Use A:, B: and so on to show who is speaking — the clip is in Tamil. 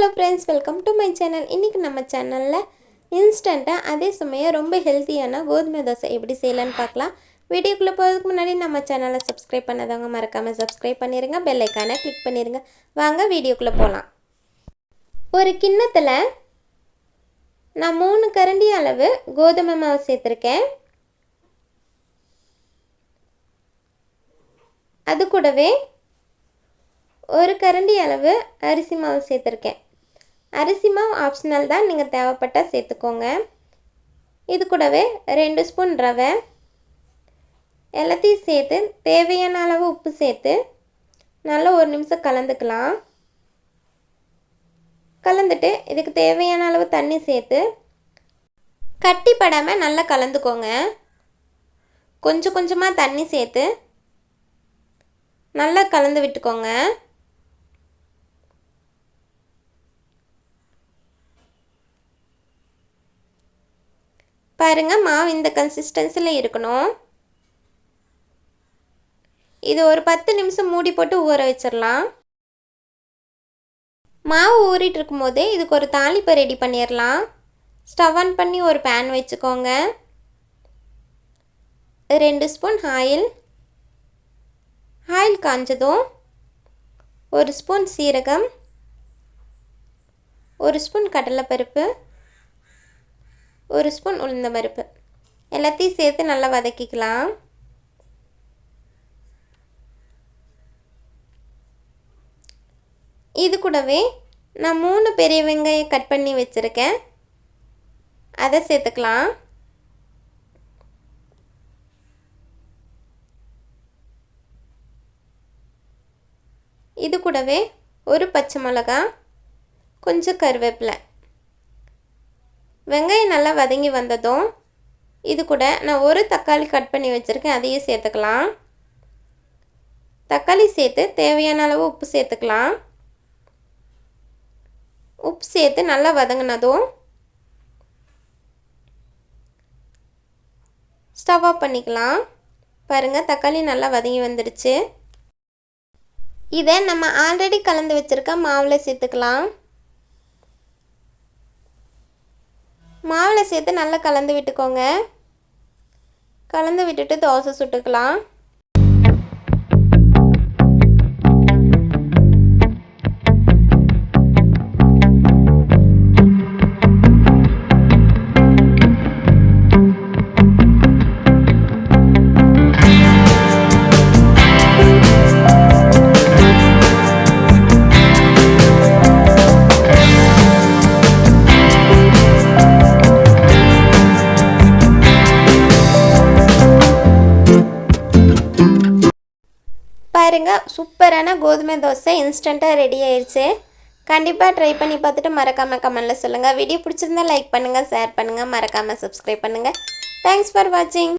A: Hello friends, welcome to my channel. இன்னைக்கு நம்ம சேனல்ல இன்ஸ்டன்ட்டா அதே சமயம் ரொம்ப ஹெல்தியான கோதுமை தோசை எப்படி செய்யலாம்னு பார்க்கலாம். வீடியோக்குள்ள போறதுக்கு முன்னாடி நம்ம சேனலை சப்ஸ்கிரைப் பண்ணாதவங்க மறக்காம சப்ஸ்கிரைப் பண்ணிருங்க, பெல் ஐகானை கிளிக் பண்ணிருங்க. வாங்க வீடியோக்குள்ள போலாம். ஒரு கிண்ணத்துல நான் 3 கரண்டி அளவு கோதுமை மாவு சேர்த்திருக்கேன். அது கூடவே ஒரு கரண்டி அளவு அரிசி மாவு சேர்த்திருக்கேன். அரிசி மாவு ஆப்ஷனல் தான், நீங்கள் தேவைப்பட்டா சேர்த்துக்கோங்க. இது கூடவே 2 ஸ்பூன் ரவை, எல்லாத்தையும் சேர்த்து தேவையான அளவு உப்பு சேர்த்து நல்லா 1 நிமிஷம் கலந்துக்கலாம். கலந்துட்டு இதுக்கு தேவையான அளவு தண்ணி சேர்த்து கட்டிப்படாமல் நல்லா கலந்துக்கோங்க. கொஞ்சம் கொஞ்சமாக தண்ணி சேர்த்து நல்லா கலந்து விட்டுக்கோங்க. பாருங்க, மாவு இந்த கன்சிஸ்டன்சியில் இருக்கணும். இது ஒரு 10 நிமிஷம் மூடி போட்டு ஊற வச்சிடலாம். மாவு ஊறிட்டு இருக்கும்போதே இதுக்கு ஒரு தாளிப்பை ரெடி பண்ணிடலாம். ஸ்டவ் ஆன் பண்ணி ஒரு பேன் வச்சுக்கோங்க. 2 ஸ்பூன் ஆயில் காஞ்சதும் 1 ஸ்பூன் சீரகம், 1 ஸ்பூன் கடலைப்பருப்பு, 1 ஸ்பூன் உளுந்தம்பருப்பு எல்லாத்தையும் சேர்த்து நல்லா வதக்கிக்கலாம். இது கூடவே நான் 3 பெரிய வெங்காயம் கட் பண்ணி வச்சுருக்கேன், அதை சேர்த்துக்கலாம். இது கூடவே ஒரு பச்சை மிளகாய், கொஞ்சம் கருவேப்பிலை. வெங்காயம் நல்லா வதங்கி வந்ததும் இது கூட நான் ஒரு தக்காளி கட் பண்ணி வச்சுருக்கேன், அதையும் சேர்த்துக்கலாம். தக்காளி சேர்த்து தேவையான அளவு உப்பு சேர்த்துக்கலாம். உப்பு சேர்த்து நல்லா வதங்கினதும் ஸ்டவ் ஆஃப் பண்ணிக்கலாம். பாருங்கள், தக்காளி நல்லா வதங்கி வந்துடுச்சு. இதை நம்ம ஆல்ரெடி கலந்து வச்சுருக்க மாவில் சேர்த்துக்கலாம். மாவில் சேர்த்து நல்லா கலந்து விட்டுக்கோங்க. கலந்து விட்டுட்டு தோசை சுட்டுக்கலாம். பாருங்க, சூப்பரான கோதுமை தோசை இன்ஸ்டண்ட்டாக ரெடி ஆயிடுச்சு. கண்டிப்பாக ட்ரை பண்ணி பார்த்துட்டு மறக்காமல் கமெண்ட்டில் சொல்லுங்கள். வீடியோ பிடிச்சிருந்தா லைக் பண்ணுங்கள், ஷேர் பண்ணுங்கள், மறக்காமல் சப்ஸ்கிரைப் பண்ணுங்கள். தேங்க்ஸ் ஃபார் வாட்சிங்.